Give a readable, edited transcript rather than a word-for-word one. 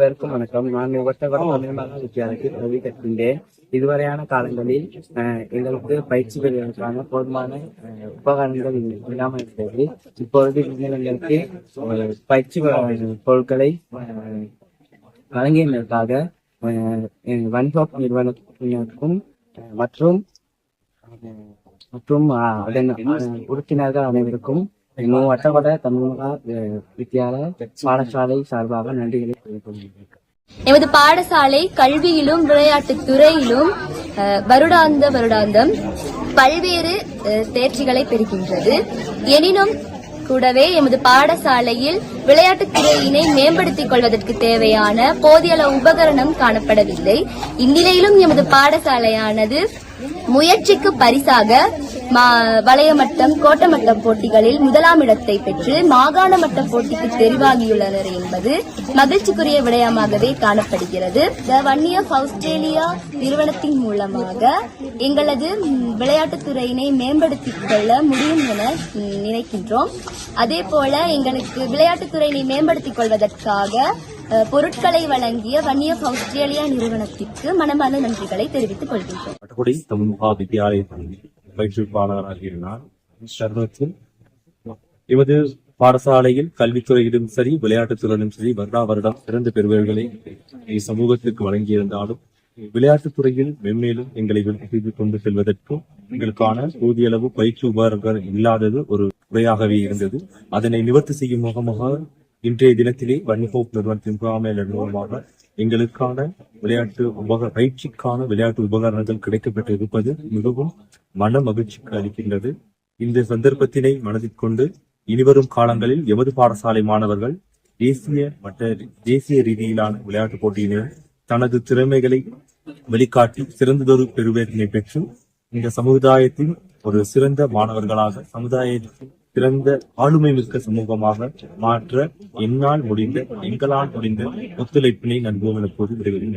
அனைவருக்கும் வணக்கம். நான் ஒட்டகடம் வித்தியாலயத்தில் கல்வி கற்கின்றேன். இதுவரையான காலங்களில் எங்களுக்கு பயிற்சி பெறுவதற்கான போதுமான உபகரணங்கள் இல்லாமல் இருக்கிறது. இப்பொழுது எங்களுக்கு பயிற்சி பொருட்களை வழங்கியதற்காக வன்ஹோப் நிறுவனத்தினருக்கும் மற்றும் அதன் உறுப்பினர்கள் அனைவருக்கும் வட்டவட தமிழக வித்தியாலய பாடசாலை சார்பாக நன்றிகளை தெரிவித்துள்ளேன். எமது பாடசாலை கல்வியிலும் விளையாட்டுத் துறையிலும் வருடாந்தம் பல்வேறு தேர்ச்சிகளை பெறுகின்றது. எனினும் கூடவே எமது பாடசாலையில் விளையாட்டுத் துறையினை மேம்படுத்திக் கொள்வதற்கு தேவையான போதிய உபகரணம் காணப்படவில்லை. இந்நிலையிலும் எமது பாடசாலையானது முயற்சிக்கு பரிசாக வலய மட்டம் கோட்ட மட்டம் போட்டிகளில் முதலாம் இடத்தை பெற்று மாகாண மட்ட போட்டிக்கு தெரிவாகியுள்ளனர் என்பது மகிழ்ச்சிக்குரிய விடயமாகவே காணப்படுகிறது. த வன்னியர் ஆஸ்திரேலியா நிறுவனத்தின் மூலமாக எங்களது விளையாட்டுத் துறையினை மேம்படுத்திக் கொள்ள முடியும் என நினைக்கின்றோம். அதே போல எங்களுக்கு விளையாட்டுத் துறையினை மேம்படுத்திக் கொள்வதற்காக பொருட்களை வழங்கிய வன்னியர் ஆஸ்திரேலியா நிறுவனத்திற்கு மனமார்ந்த நன்றிகளை தெரிவித்துக் கொள்கின்றோம். பயிற்றுவிப்பாளராக எமது பாடசாலையில் கல்வித்துறையிலும் சரி விளையாட்டுத்துறையிலும் சரி வருடம் சிறந்த பெறுவர்களை சமூகத்திற்கு வழங்கியிருந்தாலும் விளையாட்டுத் துறையில் மென்மேலும் எங்களை செய்து கொண்டு செல்வதற்கும் எங்களுக்கான போதிய அளவு பயிற்சி உபகரணங்கள் இல்லாதது ஒரு குறையாகவே இருந்தது. அதனை நிவர்த்தி செய்யும் முகமாக இன்றைய தினத்திலே வன்ஹோப் நிறுவனத்தின் முகாமையாளர் மூலமாக எங்களுக்கான பயிற்சிக்கான விளையாட்டு உபகரணங்கள் கிடைக்கப்பட்டிருப்பது மிகவும் மன மகிழ்ச்சிக்கு அளிக்கின்றது. இந்த சந்தர்ப்பத்தினை மனதில் கொண்டு இனிவரும் காலங்களில் எமது பாடசாலை மாணவர்கள் தேசிய ரீதியிலான விளையாட்டுப் போட்டியினர் தனது திறமைகளை வெளிக்காட்டி சிறந்ததொரு பெறுவேற்றினை பெற்று இந்த சமுதாயத்தின் ஒரு சிறந்த மாணவர்களாக சமுதாயத்தின் சிறந்த ஆளுமை மிக்க சமூகமாக மாற்ற எங்களால் முடிந்த ஒத்துழைப்பினை நல்குவோம் என கூறி விரைவில்